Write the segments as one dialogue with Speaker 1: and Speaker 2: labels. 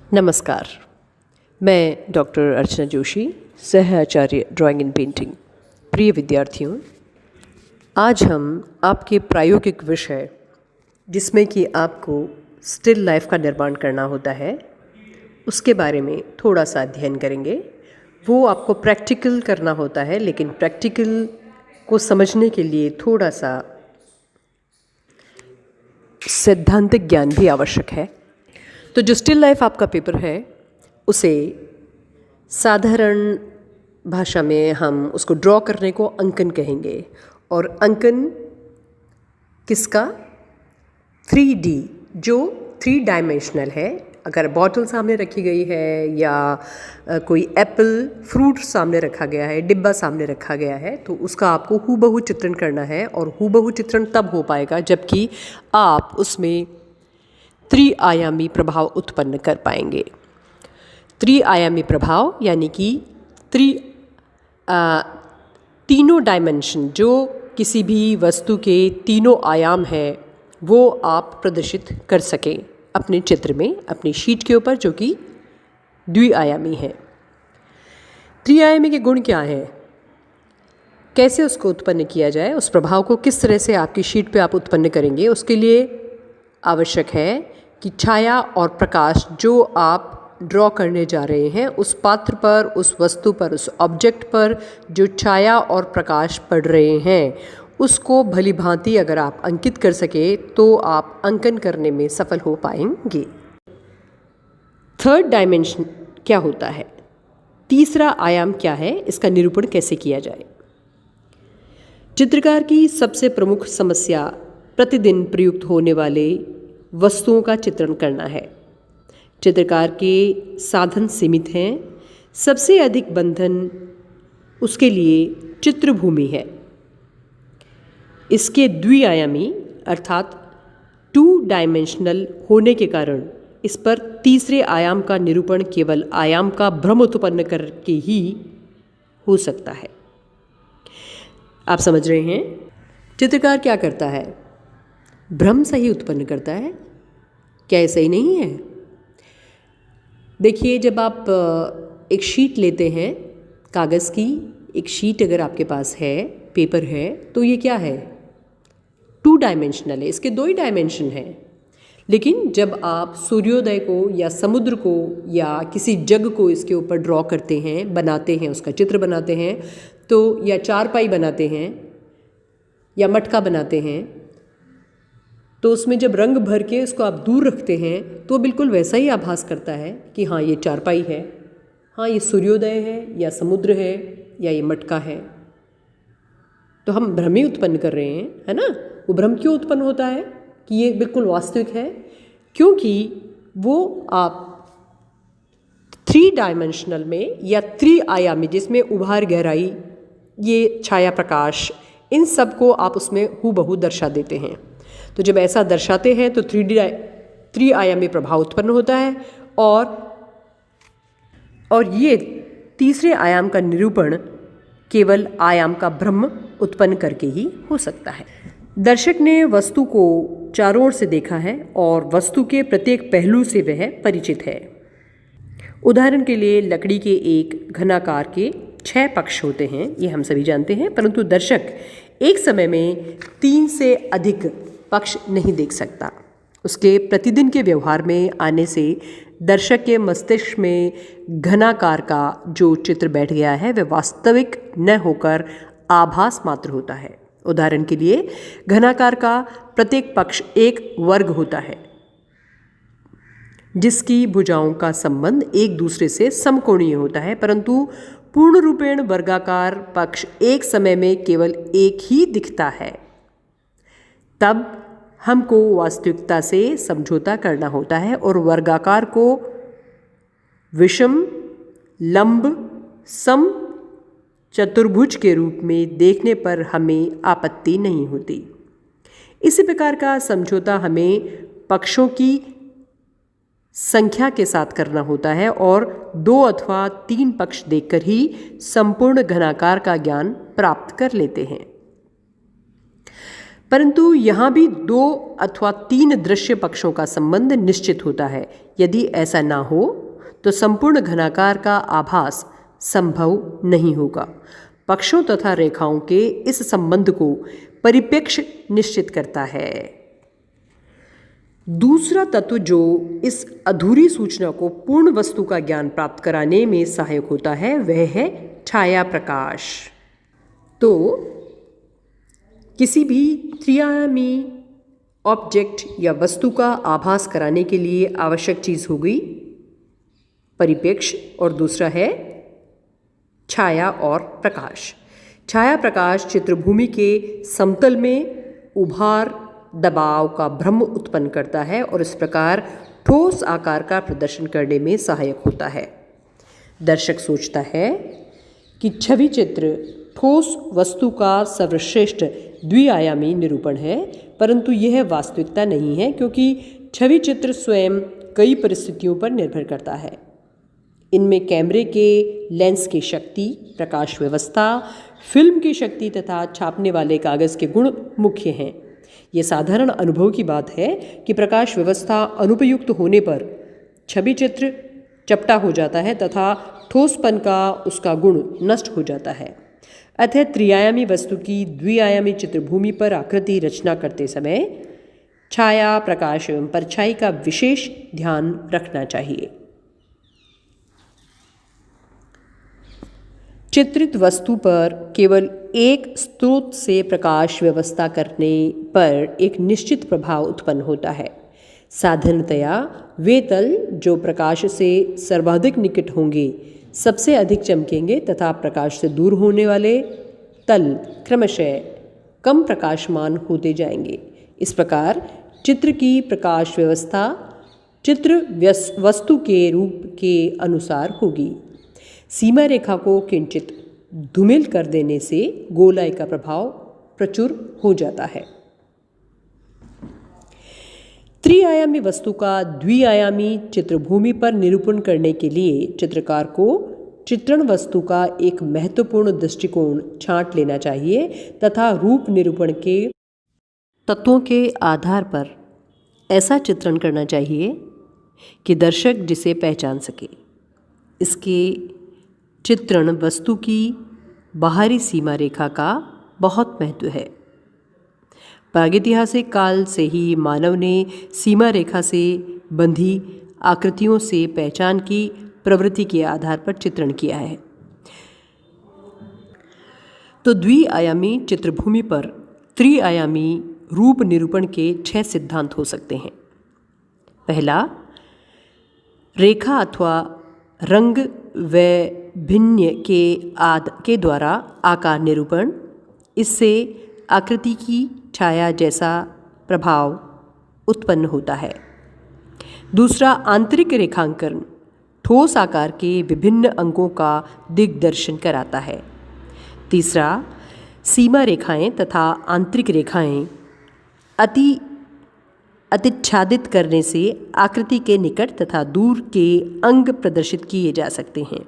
Speaker 1: नमस्कार। मैं डॉक्टर अर्चना जोशी, सह आचार्य ड्राइंग एंड पेंटिंग। प्रिय विद्यार्थियों, आज हम आपके प्रायोगिक विषय जिसमें कि आपको स्टिल लाइफ का निर्माण करना होता है उसके बारे में थोड़ा सा अध्ययन करेंगे। वो आपको प्रैक्टिकल करना होता है, लेकिन प्रैक्टिकल को समझने के लिए थोड़ा सा सैद्धांतिक ज्ञान भी आवश्यक है। तो जो स्टिल लाइफ आपका पेपर है उसे साधारण भाषा में हम उसको ड्रॉ करने को अंकन कहेंगे। और अंकन किसका? 3D, जो 3 डायमेंशनल है। अगर बॉटल सामने रखी गई है या कोई एप्पल फ्रूट सामने रखा गया है, डिब्बा सामने रखा गया है, तो उसका आपको हूबहू चित्रण करना है। और हूबहू चित्रण तब हो पाएगा जबकि आप उसमें त्रिआयामी प्रभाव उत्पन्न कर पाएंगे। त्रिआयामी प्रभाव यानी कि तीनों डायमेंशन, जो किसी भी वस्तु के तीनों आयाम हैं, वो आप प्रदर्शित कर सकें अपने चित्र में, अपनी शीट के ऊपर, जो कि द्विआयामी है। त्रिआयामी के गुण क्या हैं? कैसे उसको उत्पन्न किया जाए, उस प्रभाव को किस तरह से आपकी शीट पे आप उत्पन्न करेंगे, उसके लिए आवश्यक है कि छाया और प्रकाश जो आप ड्रॉ करने जा रहे हैं, उस पात्र पर, उस वस्तु पर, उस ऑब्जेक्ट पर जो छाया और प्रकाश पड़ रहे हैं, उसको भली भांति अगर आप अंकित कर सके तो आप अंकन करने में सफल हो पाएंगे। थर्ड डायमेंशन क्या होता है? तीसरा आयाम क्या है? इसका निरूपण कैसे किया जाए? चित्रकार की सबसे प्रमुख समस्या प्रतिदिन प्रयुक्त होने वाले वस्तुओं का चित्रण करना है। चित्रकार के साधन सीमित हैं। सबसे अधिक बंधन उसके लिए चित्रभूमि है। इसके द्विआयामी अर्थात 2 डायमेंशनल होने के कारण इस पर तीसरे आयाम का निरूपण केवल आयाम का भ्रम उत्पन्न करके ही हो सकता है। आप समझ रहे हैं? चित्रकार क्या करता है? भ्रम सही उत्पन्न करता है। क्या ऐसा ही नहीं है? देखिए, जब आप एक शीट लेते हैं कागज़ की, एक शीट अगर आपके पास है, पेपर है, तो ये क्या है? 2 डायमेंशनल है। इसके 2 ही डायमेंशन हैं। लेकिन जब आप सूर्योदय को या समुद्र को या किसी जग को इसके ऊपर ड्रॉ करते हैं, बनाते हैं, उसका चित्र बनाते हैं, तो या चारपाई बनाते हैं या मटका बनाते हैं, तो उसमें जब रंग भर के उसको आप दूर रखते हैं तो बिल्कुल वैसा ही आभास करता है कि हाँ, ये चारपाई है, हाँ, ये सूर्योदय है या समुद्र है या ये मटका है। तो हम भ्रम ही उत्पन्न कर रहे हैं, है ना? वो भ्रम क्यों उत्पन्न होता है कि ये बिल्कुल वास्तविक है? क्योंकि वो आप 3 डायमेंशनल में या त्रिआयामी, जिसमें उभार, गहराई, ये छाया, प्रकाश, इन सब को आप उसमें हूबहू दर्शा देते हैं। तो जब ऐसा दर्शाते हैं तो त्रिआयामी प्रभाव उत्पन्न होता है। और ये तीसरे आयाम का निरूपण केवल आयाम का भ्रम उत्पन्न करके ही हो सकता है। दर्शक ने वस्तु को चारों ओर से देखा है और वस्तु के प्रत्येक पहलू से वह परिचित है। उदाहरण के लिए लकड़ी के एक घनाकार के 6 पक्ष होते हैं, ये हम सभी जानते हैं, परंतु दर्शक एक समय में 3 से अधिक पक्ष नहीं देख सकता। उसके प्रतिदिन के व्यवहार में आने से दर्शक के मस्तिष्क में घनाकार का जो चित्र बैठ गया है वह वास्तविक न होकर आभास मात्र होता है। उदाहरण के लिए घनाकार का प्रत्येक पक्ष एक वर्ग होता है जिसकी भुजाओं का संबंध एक दूसरे से समकोणीय होता है, परंतु पूर्ण रूपेण वर्गाकार पक्ष एक समय में केवल एक ही दिखता है। तब हमको वास्तविकता से समझौता करना होता है और वर्गाकार को विषम, लंब, सम, चतुर्भुज के रूप में देखने पर हमें आपत्ति नहीं होती। इसी प्रकार का समझौता हमें पक्षों की संख्या के साथ करना होता है और 2 अथवा 3 पक्ष देखकर ही संपूर्ण घनाकार का ज्ञान प्राप्त कर लेते हैं। परंतु यहाँ भी 2 अथवा 3 दृश्य पक्षों का संबंध निश्चित होता है। यदि ऐसा ना हो तो संपूर्ण घनाकार का आभास संभव नहीं होगा। पक्षों तथा रेखाओं के इस संबंध को परिप्रेक्ष्य निश्चित करता है। दूसरा तत्व जो इस अधूरी सूचना को पूर्ण वस्तु का ज्ञान प्राप्त कराने में सहायक होता है वह है छाया प्रकाश। तो किसी भी त्रिआयामी ऑब्जेक्ट या वस्तु का आभास कराने के लिए आवश्यक चीज हो गई परिप्रेक्ष्य और दूसरा है छाया और प्रकाश। छाया प्रकाश चित्रभूमि के समतल में उभार दबाव का भ्रम उत्पन्न करता है और इस प्रकार ठोस आकार का प्रदर्शन करने में सहायक होता है। दर्शक सोचता है कि छवि चित्र ठोस वस्तु का सर्वश्रेष्ठ द्विआयामी निरूपण है, परंतु यह वास्तविकता नहीं है क्योंकि छवि चित्र स्वयं कई परिस्थितियों पर निर्भर करता है। इनमें कैमरे के लेंस की शक्ति, प्रकाश व्यवस्था, फिल्म की शक्ति तथा छापने वाले कागज के गुण मुख्य हैं। ये साधारण अनुभव की बात है कि प्रकाश व्यवस्था अनुपयुक्त होने पर छवि चित्र चपटा हो जाता है तथा ठोसपन का उसका गुण नष्ट हो जाता है। अतः त्रिआयामी वस्तु की द्विआयामी चित्रभूमि पर आकृति रचना करते समय छाया, प्रकाश एवं परछाई का विशेष ध्यान रखना चाहिए। चित्रित वस्तु पर केवल एक स्रोत से प्रकाश व्यवस्था करने पर एक निश्चित प्रभाव उत्पन्न होता है। साधारणतया वे तल जो प्रकाश से सर्वाधिक निकट होंगे सबसे अधिक चमकेंगे तथा प्रकाश से दूर होने वाले तल क्रमशः कम प्रकाशमान होते जाएंगे। इस प्रकार चित्र की प्रकाश व्यवस्था चित्र वस्तु के रूप के अनुसार होगी। सीमा रेखा को किंचित धूमिल कर देने से गोलाई का प्रभाव प्रचुर हो जाता है। त्रिआयामी वस्तु का द्विआयामी चित्रभूमि पर निरूपण करने के लिए चित्रकार को चित्रण वस्तु का एक महत्वपूर्ण दृष्टिकोण छांट लेना चाहिए तथा रूप निरूपण के तत्वों के आधार पर ऐसा चित्रण करना चाहिए कि दर्शक जिसे पहचान सके। इसके चित्रण वस्तु की बाहरी सीमा रेखा का बहुत महत्व है। प्रागैतिहासिक काल से ही मानव ने सीमा रेखा से बंधी आकृतियों से पहचान की प्रवृत्ति के आधार पर चित्रण किया है। तो द्विआयामी चित्रभूमि पर त्रिआयामी रूप निरूपण के 6 सिद्धांत हो सकते हैं। पहला, रेखा अथवा रंग व भिन्न के द्वारा आकार निरूपण। इससे आकृति की छाया जैसा प्रभाव उत्पन्न होता है। दूसरा, आंतरिक रेखांकन ठोस आकार के विभिन्न अंगों का दिग्दर्शन कराता है। तीसरा, सीमा रेखाएं तथा आंतरिक रेखाएं अतिच्छादित करने से आकृति के निकट तथा दूर के अंग प्रदर्शित किए जा सकते हैं।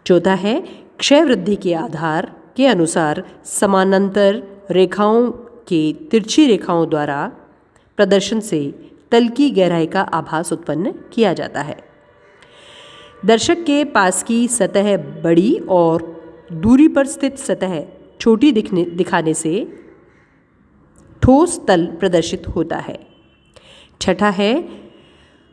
Speaker 1: चौथा है, क्षय वृद्धि के आधार के अनुसार समानांतर रेखाओं के तिरछी रेखाओं द्वारा प्रदर्शन से तल की गहराई का आभास उत्पन्न किया जाता है। दर्शक के पास की सतह बड़ी और दूरी पर स्थित सतह छोटी दिखाने से ठोस तल प्रदर्शित होता है। छठा है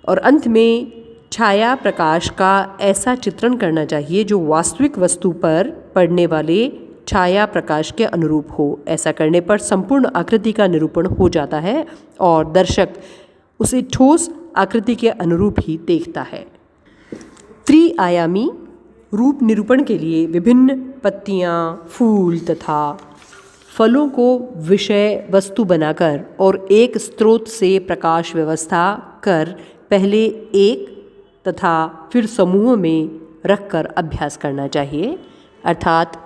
Speaker 1: और अंत में छाया प्रकाश का ऐसा चित्रण करना चाहिए जो वास्तविक वस्तु पर पड़ने वाले छाया प्रकाश के अनुरूप हो। ऐसा करने पर संपूर्ण आकृति का निरूपण हो जाता है और दर्शक उसे ठोस आकृति के अनुरूप ही देखता है। त्रिआयामी रूप निरूपण के लिए विभिन्न पत्तियां, फूल तथा फलों को विषय वस्तु बनाकर और एक स्रोत से प्रकाश व्यवस्था कर पहले एक तथा फिर समूह में रखकर अभ्यास करना चाहिए। अर्थात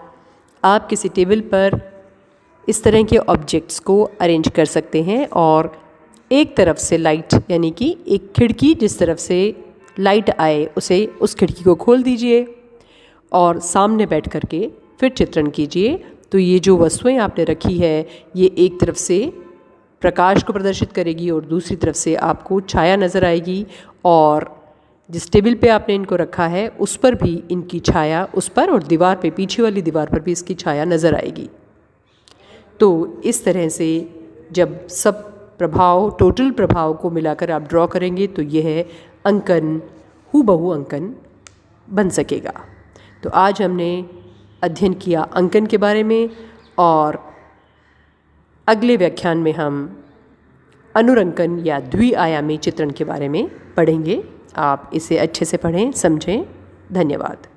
Speaker 1: आप किसी टेबल पर इस तरह के ऑब्जेक्ट्स को अरेंज कर सकते हैं और एक तरफ से लाइट यानी कि एक खिड़की जिस तरफ से लाइट आए उस खिड़की को खोल दीजिए और सामने बैठ कर के फिर चित्रण कीजिए तो ये जो वस्तुएं आपने रखी है ये एक तरफ से प्रकाश को प्रदर्शित करेगी और दूसरी तरफ से आपको छाया नज़र आएगी, और जिस टेबल पे आपने इनको रखा है उस पर भी इनकी छाया, उस पर और दीवार पे, पीछे वाली दीवार पर भी इसकी छाया नज़र आएगी। तो इस तरह से जब सब प्रभाव, टोटल प्रभाव को मिलाकर आप ड्रॉ करेंगे तो यह अंकन, हूबहू अंकन बन सकेगा। तो आज हमने अध्ययन किया अंकन के बारे में, और अगले व्याख्यान में हम अनुरंकन या द्विआयामी चित्रण के बारे में पढ़ेंगे। आप इसे अच्छे से पढ़ें, समझें। धन्यवाद।